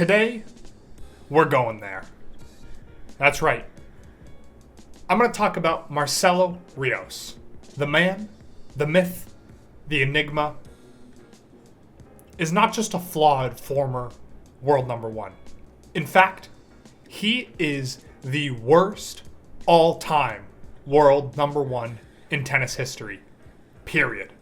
Today, we're going there. That's right. I'm going to talk about Marcelo Rios, the man, the myth, the enigma, is not just a flawed former world number one. In fact, he is the worst all-time world number one in tennis history. Period.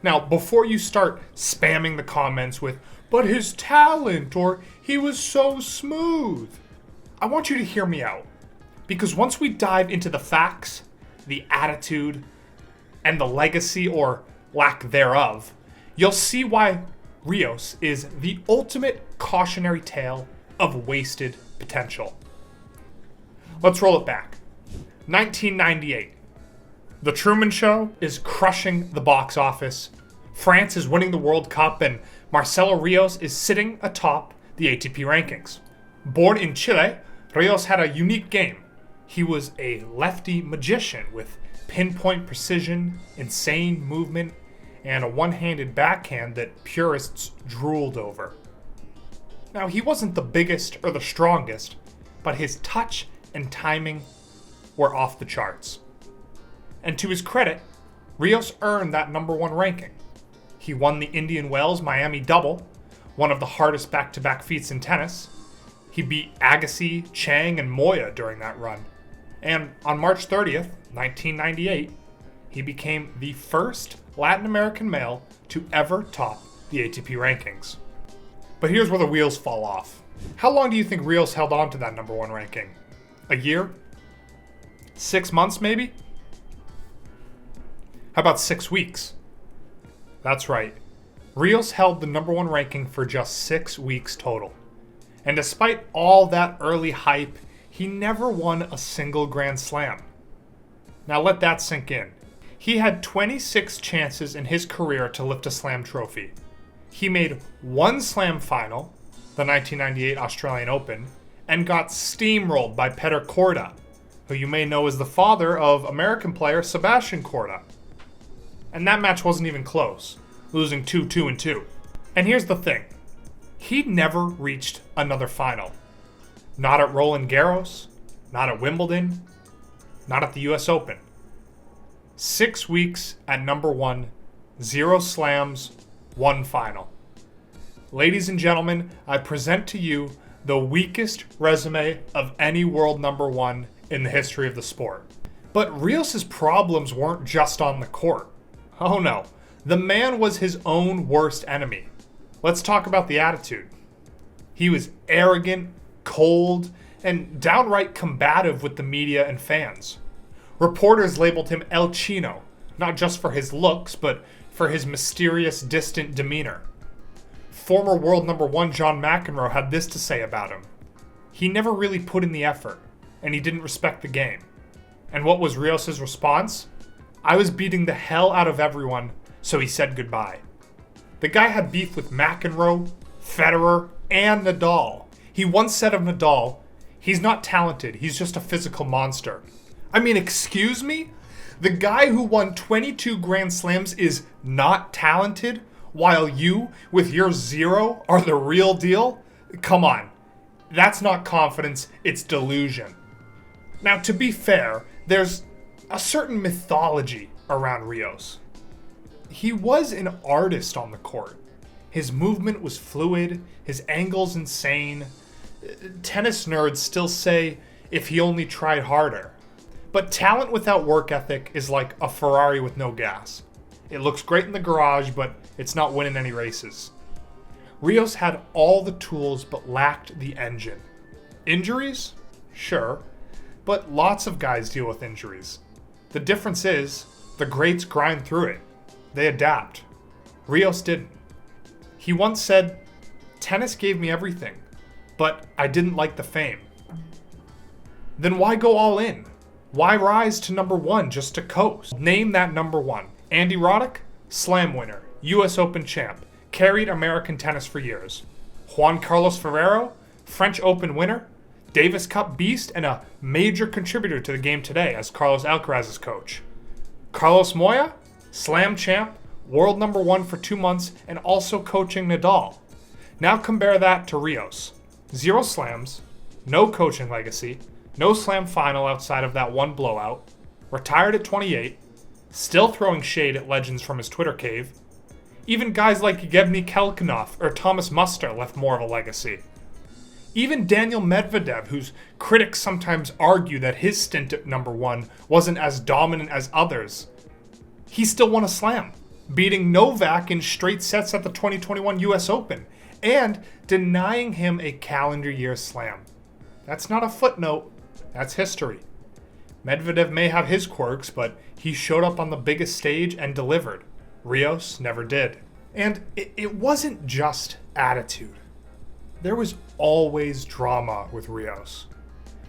Now, before you start spamming the comments with, but his talent, or he was so smooth, I want you to hear me out. Because once we dive into the facts, the attitude, and the legacy or lack thereof, you'll see why Rios is the ultimate cautionary tale of wasted potential. Let's roll it back. 1998. The Truman Show is crushing the box office. France is winning the World Cup, and Marcelo Rios is sitting atop the ATP rankings. Born in Chile, Rios had a unique game. He was a lefty magician with pinpoint precision, insane movement, and a one-handed backhand that purists drooled over. Now, he wasn't the biggest or the strongest, but his touch and timing were off the charts. And to his credit, Rios earned that number one ranking. He won the Indian Wells Miami double, one of the hardest back-to-back feats in tennis. He beat Agassi, Chang, and Moya during that run. And on March 30th, 1998, he became the first Latin American male to ever top the ATP rankings. But here's where the wheels fall off. How long do you think Rios held on to that number one ranking? A year? 6 months, maybe? How about 6 weeks? That's right. Rios held the number one ranking for just 6 weeks total. And despite all that early hype, he never won a single Grand Slam. Now let that sink in. He had 26 chances in his career to lift a Slam trophy. He made one Slam final, the 1998 Australian Open, and got steamrolled by Petr Korda, who you may know as the father of American player Sebastian Korda. And that match wasn't even close, losing 2-2-2. And here's the thing. He never reached another final. Not at Roland Garros, not at Wimbledon, not at the US Open. 6 weeks at number one, 0 slams, 1 final. Ladies and gentlemen, I present to you the weakest resume of any world number one in the history of the sport. But Rios' problems weren't just on the court. Oh no, the man was his own worst enemy. Let's talk about the attitude. He was arrogant, cold, and downright combative with the media and fans. Reporters labeled him El Chino, not just for his looks, but for his mysterious, distant demeanor. Former world number one John McEnroe had this to say about him. He never really put in the effort, and he didn't respect the game. And what was Rios' response? I was beating the hell out of everyone, so he said goodbye. The guy had beef with McEnroe, Federer, and Nadal. He once said of Nadal, he's not talented, he's just a physical monster. I mean, excuse me? The guy who won 22 Grand Slams is not talented, while you, with your 0, are the real deal? Come on. That's not confidence, it's delusion. Now, to be fair, there's a certain mythology around Rios. He was an artist on the court. His movement was fluid, his angles insane. Tennis nerds still say, if he only tried harder. But talent without work ethic is like a Ferrari with no gas. It looks great in the garage, but it's not winning any races. Rios had all the tools but lacked the engine. Injuries? Sure. But lots of guys deal with injuries. The difference is, the greats grind through it. They adapt. Rios didn't. He once said, tennis gave me everything, but I didn't like the fame. Then why go all in? Why rise to number one just to coast? Name that number one. Andy Roddick, Slam winner, US Open champ, carried American tennis for years. Juan Carlos Ferrero, French Open winner, Davis Cup beast, and a major contributor to the game today as Carlos Alcaraz's coach. Carlos Moya, Slam champ, world number one for 2 months, and also coaching Nadal. Now compare that to Rios. 0 slams, no coaching legacy, no slam final outside of that one blowout, retired at 28, still throwing shade at legends from his Twitter cave. Even guys like Yevgeny Kelkinov or Thomas Muster left more of a legacy. Even Daniil Medvedev, whose critics sometimes argue that his stint at number 1 wasn't as dominant as others, he still won a slam, beating Novak in straight sets at the 2021 US Open, and denying him a calendar year slam. That's not a footnote, that's history. Medvedev may have his quirks, but he showed up on the biggest stage and delivered. Rios never did. And it wasn't just attitude. There was always drama with Rios.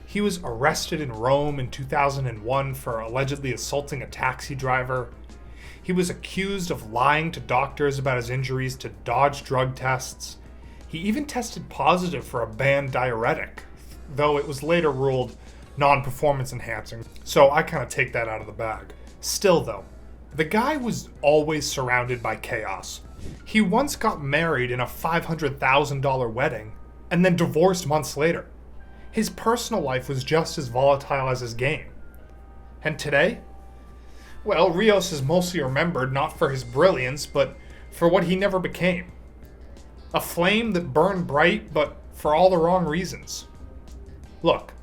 He was arrested in Rome in 2001 for allegedly assaulting a taxi driver. He was accused of lying to doctors about his injuries to dodge drug tests. He even tested positive for a banned diuretic, though it was later ruled non-performance enhancing, so I kind of take that out of the bag. Still though, the guy was always surrounded by chaos. He once got married in a $500,000 wedding and then divorced months later. His personal life was just as volatile as his game. And today? Well, Rios is mostly remembered not for his brilliance, but for what he never became. A flame that burned bright, but for all the wrong reasons. Look,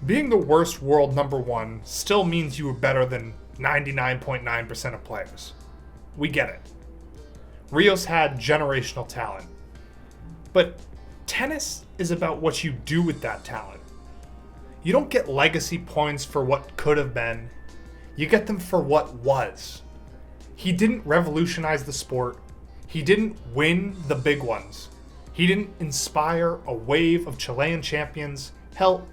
being the worst world number 1 still means you were better than 99.9% of players. We get it. Rios had generational talent. But tennis is about what you do with that talent. You don't get legacy points for what could have been. You get them for what was. He didn't revolutionize the sport. He didn't win the big ones. He didn't inspire a wave of Chilean champions. Hell,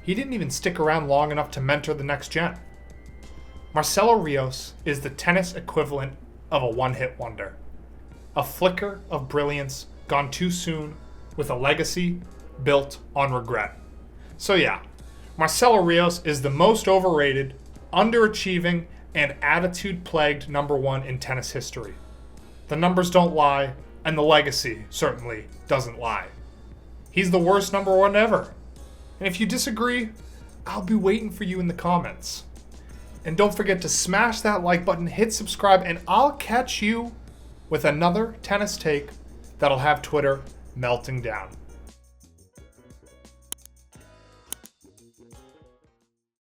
he didn't even stick around long enough to mentor the next gen. Marcelo Rios is the tennis equivalent of a one-hit wonder. A flicker of brilliance gone too soon with a legacy built on regret. So yeah, Marcelo Rios is the most overrated, underachieving, and attitude-plagued number 1 in tennis history. The numbers don't lie, and the legacy certainly doesn't lie. He's the worst number 1 ever. And if you disagree, I'll be waiting for you in the comments. And don't forget to smash that like button, hit subscribe, and I'll catch you with another tennis take that'll have Twitter melting down.